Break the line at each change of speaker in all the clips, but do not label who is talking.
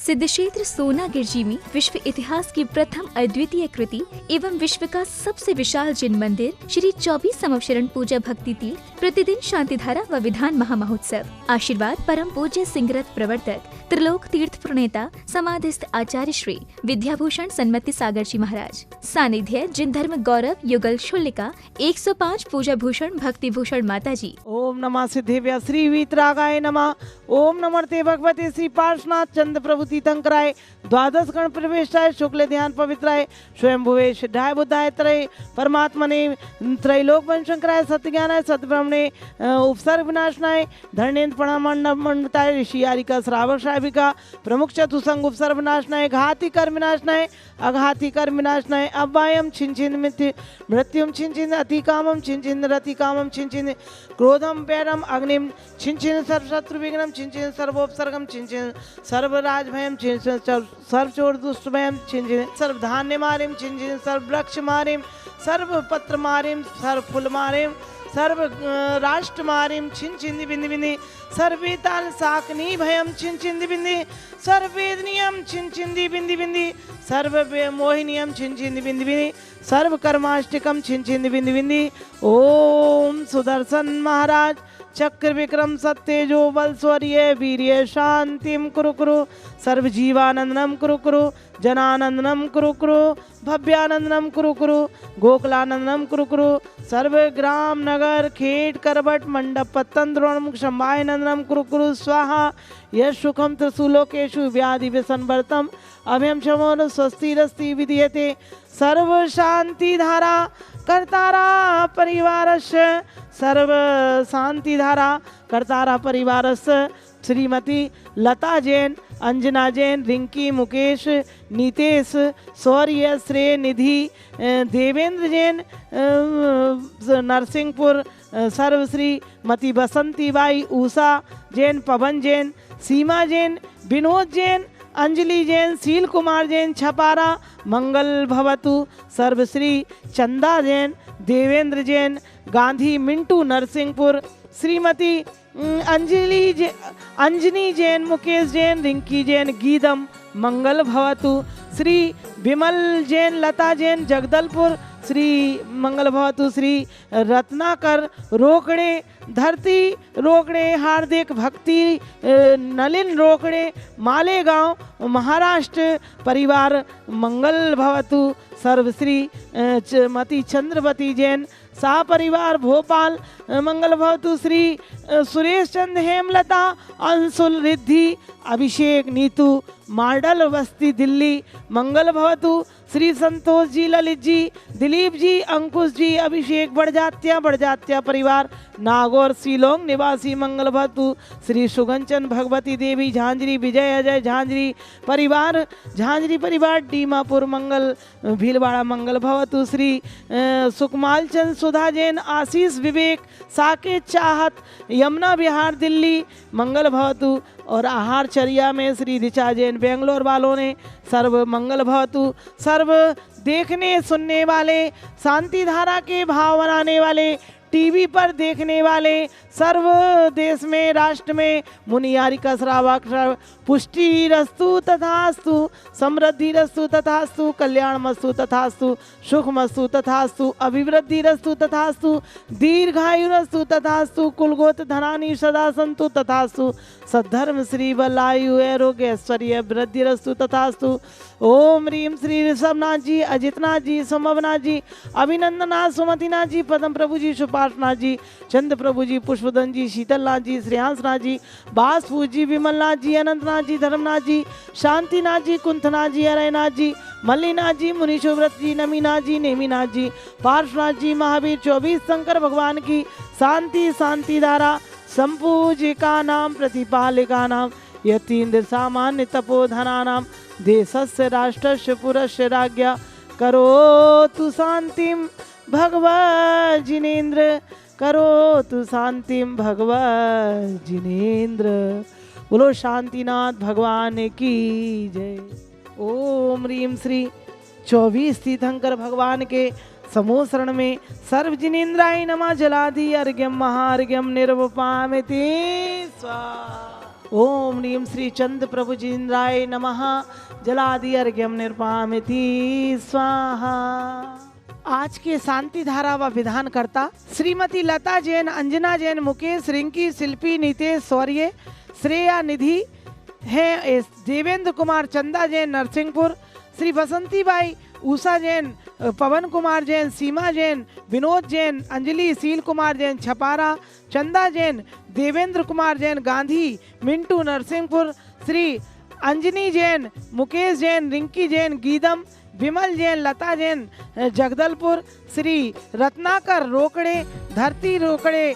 सिद्धक्षेत्र सोनागिर जी में विश्व इतिहास की प्रथम अद्वितीय कृति एवं विश्व का सबसे विशाल जिन मंदिर श्री 24 संवत्सरण पूजा भक्ति तीर्थ प्रतिदिन शांतिधारा व विधान महामहोत्सव। आशीर्वाद परम पूज्य सिंहरथ प्रवर्तक त्रिलोक तीर्थ प्रणेता समाधिस्थ आचार्य श्री विद्याभूषण सन्मति सागर जी महाराज। सानिध्य जिन धर्म गौरव युगल शुल्लिका 105 पूजा भूषण भक्ति भूषण माता जी।
ओम नमः सिद्धेभ्य श्री वीतरागाय नमः। ओम नमस्ते भगवते श्री पार्श्वनाथ चंद्र प्रभु तीर्थंकराय द्वादश गण प्रवेशाय शुक्ल ध्यान पवित्राय स्वयं भुवे सिद्धाय बुद्धाय त्रय परमात्मने त्रैलोक वंशंकराय सत्यज्ञानाय सतब्रह्मणे उपसर्ग विनाशनाय धर्णेन्द्र प्रणामंडप मंडताय ऋषि आरिका श्रावक श्राविका प्रमुख चतुसंग उपसर्ग विनाशनाय घाती कर्म विनाशनाय अघाती कर्म विनाशनाय अव्वायम छिन मृत्युम छिन अतिकामम छिन रतिकामम छिन क्रोधम पैरम अग्निम छिन सर्व शत्रु विघ्नम छिन सर्वोपसर्गम छिन सर्वराज भयम छिन सर्व चोर दुष्ट भयम छिन सर्व धान्य मारिम छिन सर्व वृक्ष मारिम सर्व पत्र मारिम सर्व फूल मारिम सर्व राष्ट्र मारिम छिन बिंदी बिंदी सर्वे ताल साकनी भयम छिन बिंदी सर्वेदनियम छिन बिंदी बिंदी सर्व मोहिनियम छिन बिंदी बिंदी सर्व कर्माष्टिकम छिन बिंदी बिंदी। ओम सुदर्शन महाराज चक्र विक्रम सत्येजो बल स्वर्य वीर्य शांतिम कुरु कुरु सर्व जीवानंदनम कुरु कुरु जनानंदनम कुरु कुरु भव्यानंदनम कुरु कुरु गोकुलानंदनम कुरु कुरु सर्व ग्राम नगर खेट करबट मंडप पत्तन द्रोणमुख शंभाय नंदनम कुरु कुरु स्वाहा यश सुखम त्रिशूलोकेषु व्याधि व्यसनवर्तम अभयम शमोन स्वस्तिरस्ति विधीयते सर्व शांति धारा कर्तारा परिवारस्य सर्व शांति धारा कर्तारा परिवारस्य श्रीमती लता जैन अंजना जैन रिंकी मुकेश नीतेश शौर्य श्रेय निधि देवेंद्र जैन नरसिंहपुर सर्वश्री मती बसंती बाई उषा जैन पवन जैन सीमा जैन विनोद जैन अंजलि जैन शील कुमार जैन छपारा मंगल भवतु सर्वश्री चंदा जैन देवेंद्र जैन गांधी मिंटू नरसिंहपुर श्रीमती अंजनी जैन मुकेश जैन रिंकी जैन गीदम मंगल भवतु श्री विमल जैन लता जैन जगदलपुर श्री मंगल भवतु श्री रत्नाकर रोकड़े धरती रोकड़े हार्दिक भक्ति नलिन रोकड़े मालेगांव महाराष्ट्र परिवार मंगल भवतु सर्वश्री मती चंद्रवती जैन सा परिवार भोपाल मंगल भवतु श्री सुरेश चंद हेमलता अंशुल रिद्धि अभिषेक नीतू मार्डल बस्ती दिल्ली मंगल भवतु श्री संतोष जी ललित जी दिलीप जी अंकुश जी अभिषेक बढ़जात्या परिवार नागौर शिलोंग निवासी मंगल भवतु श्री सुगंचन भगवती देवी झांझरी विजय अजय झांझरी परिवार डीमापुर मंगल भीलवाड़ा मंगल भवतु श्री सुकमाल चंद सुधा जैन आशीष विवेक साकेत चाहत यमुना बिहार दिल्ली मंगल भवतु और आहार चर्या में श्री ऋचा जैन बेंगलोर वालों ने सर्व मंगल भवतु सर्व देखने सुनने वाले शांति धारा के भाव बनाने वाले टीवी पर देखने वाले सर्व देश में राष्ट्र में मुनियारिका श्रावक पुष्टि रस्तु तथास्तु समृद्धि रस्तु तथास्तु कल्याण मस्तु तथास्तु सुख मस्तु तथास्तु अभिवृद्धि रस्तु तथास्तु दीर्घायु रस्तु तथास्तु कुलगोत धनानि सदा संतु तथास्तु सद्धर्म श्री बलायु आरोग्य ऐश्वर्य वृद्धि रस्तु तथास्तु। ओम रीम श्री ऋषभनाथ जी अजितनाथ जी सोमवनाथ जी अभिनंदनाथ सुमतिनाथ जी पदम प्रभु जी सुपार्शनाथ जी चंद्र प्रभु जी पुष्पधन जी शीतलनाथ जी श्रेयांसनाथ जी बासफू जी विमलनाथ जी अनंतनाथ जी धर्मनाथ जी शांतिनाथ जी कुंथनाथ जी अरयनाथ जी मल्लीनाथ जी मुनीशोव्रत जी नमीनाथ जी नेमीनाथ जी पार्श्वनाथ जी महावीर 24 शंकर भगवान की शांति शांति धारा संपूजिका नाम प्रतिपालिका नाम यतीन्द्र सामान्य तपोधना नाम देशस्य राष्ट्रस्य पुरस्य राज्ञा करोतु शांतिम भगवत् जिनेन्द्र करोतु शांतिम भगवत् जिनेन्द्र। बोलो शांतिनाथ भगवान की जय। ओम रीम श्री 24 तीर्थंकर भगवान के समूह शरण में सर्व जिनेन्द्राय नमः जलादि अर्घ्यम महार्घ्यम निर्वपामिति स्वाहा। ओम ह्रीं श्री चंद्र प्रभु जिंद्राय नमः। जलादि अर्घ्यम निर्पामिति स्वाहा। आज के शांति धारा व विधानकर्ता श्रीमती लता जैन, अंजना जैन, मुकेश, रिंकी, शिल्पी, नितेश, शौर्य, श्रेया, निधि हैं। देवेंद्र कुमार, चंदा जैन, नरसिंहपुर, श्री बसंती बाई, उषा जैन, पवन कुमार जैन, सीमा जैन, विनोद जैन, अंजलि, शील कुमार जैन, छपारा, चंदा जैन, देवेंद्र कुमार जैन, गांधी, मिंटू, नरसिंहपुर, श्री अंजनी जैन, मुकेश जैन, रिंकी जैन, गीदम, विमल जैन, लता जैन, जगदलपुर, श्री रत्नाकर रोकड़े, धरती रोकड़े,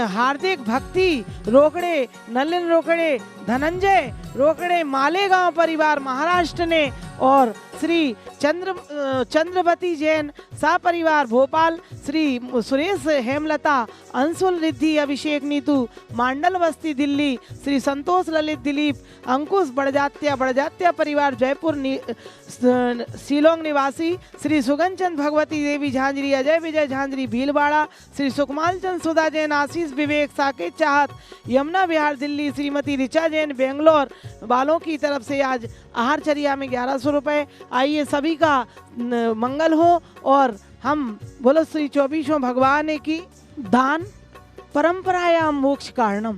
हार्दिक, भक्ति रोकड़े, नलिन रोकड़े, धनंजय रोकड़े, मालेगांव परिवार महाराष्ट्र ने, और श्री चंद्रवती जैन सपरिवार भोपाल, श्री सुरेश, हेमलता, अंशुल, रिद्धि, अभिषेक, नीतू, मांडल बस्ती दिल्ली, श्री संतोष, ललित, दिलीप, अंकुश, बड़जात्या परिवार जयपुर शिलोंग निवासी, श्री सुगनचंद, भगवती देवी झांझरी, अजय विजय झांझरी भीलवाड़ा, श्री सुकमाल चंद, सुधा जैन, आशीष, विवेक, साकेत, चाहत, यमुना विहार दिल्ली, श्रीमती ऋचा जैन बेंगलोर वालों की तरफ से आज आहारचर्या में 1100 रुपये। आइए सभी का मंगल हो और हम बोलो श्री 24वें भगवान की। दान परंपरायाम मोक्ष कारणम,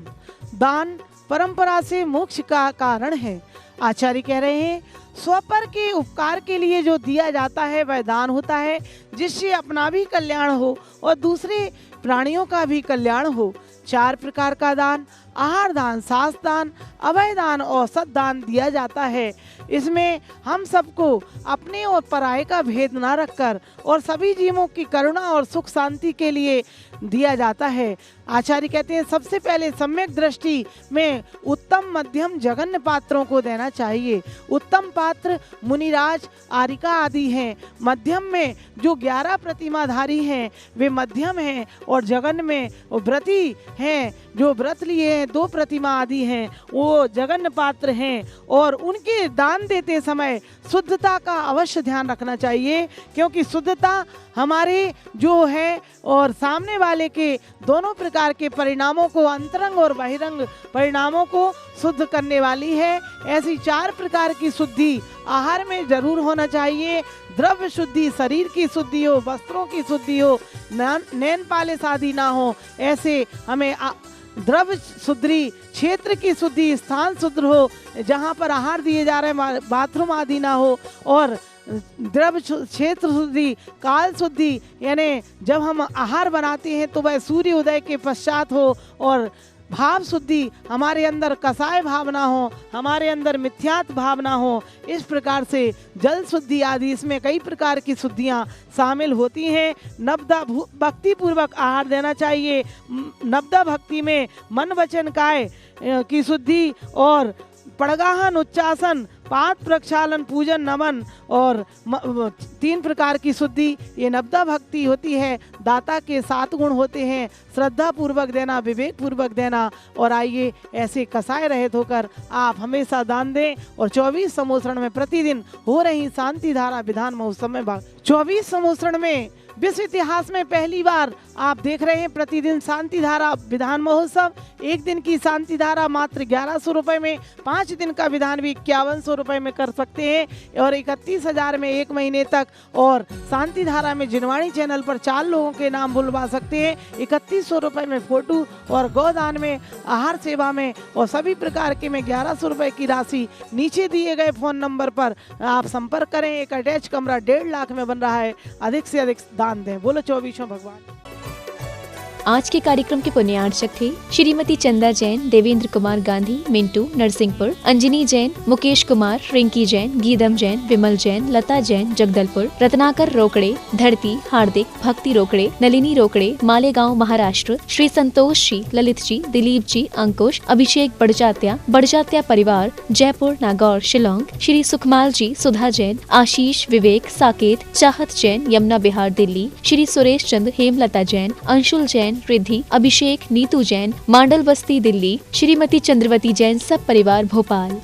दान परंपरा से मोक्ष का कारण है। आचार्य कह रहे हैं स्वपर के उपकार के लिए जो दिया जाता है वह दान होता है, जिससे अपना भी कल्याण हो और दूसरे प्राणियों का भी कल्याण हो। 4 प्रकार का दान, आहार दान, शास्त्र दान, अभय दान और सद्दान दिया जाता है। इसमें हम सबको अपने और पराये का भेद न रखकर और सभी जीवों की करुणा और सुख शांति के लिए दिया जाता है। आचार्य कहते हैं सबसे पहले सम्यक दृष्टि में उत्तम, मध्यम, जघन्य पात्रों को देना चाहिए। उत्तम पात्र मुनिराज, आरिका आदि हैं। मध्यम में जो 11 प्रतिमाधारी हैं वे मध्यम हैं, और जघन्य में व्रती हैं जो व्रत लिए हैं 2 प्रतिमा आदि हैं वो जघन्य पात्र हैं। और उनके दान देते समय शुद्धता का अवश्य ध्यान रखना चाहिए, क्योंकि शुद्धता हमारे जो है और सामने वाले के दोनों प्रकार के परिणामों को, अंतरंग और बहिरंग परिणामों को शुद्ध करने वाली है। ऐसी 4 प्रकार की शुद्धि आहार में जरूर होना चाहिए। द्रव्य शुद्धि, शरीर की शुद्धि हो, वस्त्रों की शुद्धि हो, नैन पालिश आदि ना हो। ऐसे हमें द्रव्य शुद्धि, क्षेत्र की शुद्धि, स्थान शुद्ध हो, जहाँ पर आहार दिए जा रहे हैं बाथरूम आदि ना हो। और द्रव्य क्षेत्र शुद्धि, काल शुद्धि, यानी जब हम आहार बनाते हैं तो वह सूर्य उदय के पश्चात हो। और भाव शुद्धि, हमारे अंदर कसाय भावना हो, हमारे अंदर मिथ्यात्व भावना हो। इस प्रकार से जल शुद्धि आदि, इसमें कई प्रकार की शुद्धियाँ शामिल होती हैं। नवदा भक्ति पूर्वक आहार देना चाहिए। नवदा भक्ति में मन, वचन, काय की शुद्धि और पड़गाहन, उच्चासन, पाद प्रक्षालन, पूजन, नमन और 3 प्रकार की शुद्धि, ये नवदा भक्ति होती है। दाता के 7 गुण होते हैं, श्रद्धा पूर्वक देना, विवेक पूर्वक देना। और आइए ऐसे कसाय रहित होकर आप हमेशा दान दें और 24 समोसरण में प्रतिदिन हो रही शांति धारा विधान महोत्सव में भाग। 24 समोसरण में विश्व इतिहास में पहली बार आप देख रहे हैं प्रतिदिन शांति धारा विधान महोत्सव। 1 दिन की शांति धारा मात्र 1100 रुपए में, 5 दिन का विधान भी 5100 रुपए में कर सकते हैं और 31,000 में 1 महीने तक। और शांति धारा में जिनवाणी चैनल पर 4 लोगों के नाम बुलवा सकते हैं। 3100 रुपए में फोटो और गोदान में, आहार सेवा में और सभी प्रकार के में 1100 रुपए की राशि नीचे दिए गए फोन नंबर पर आप संपर्क करें। एक अटैच कमरा 1.5 लाख में बन रहा है। अधिक से अधिक दान दें। बोलो 24वें भगवान।
आज के कार्यक्रम के पुण्यार्चक थे श्रीमती चंदा जैन, देवेंद्र कुमार गांधी, मिंटू, नरसिंहपुर, अंजनी जैन, मुकेश कुमार, रिंकी जैन, गीदम जैन, विमल जैन, लता जैन, जगदलपुर, रत्नाकर रोकड़े, धरती, हार्दिक, भक्ति रोकड़े, नलिनी रोकड़े, मालेगांव महाराष्ट्र, श्री संतोष जी, ललित जी, दिलीप जी, अंकुश, अभिषेक, बड़जात्या परिवार जयपुर, नागौर, शिलोंग, श्री सुखमाल जी, सुधा जैन, आशीष, विवेक, साकेत, चाहत जैन, यमुना विहार दिल्ली, श्री सुरेश चंद, हेमलता जैन, अंशुल जैन, रिद्धि, अभिषेक, नीतू जैन, मांडल बस्ती दिल्ली, श्रीमती चंद्रवती जैन सब परिवार भोपाल।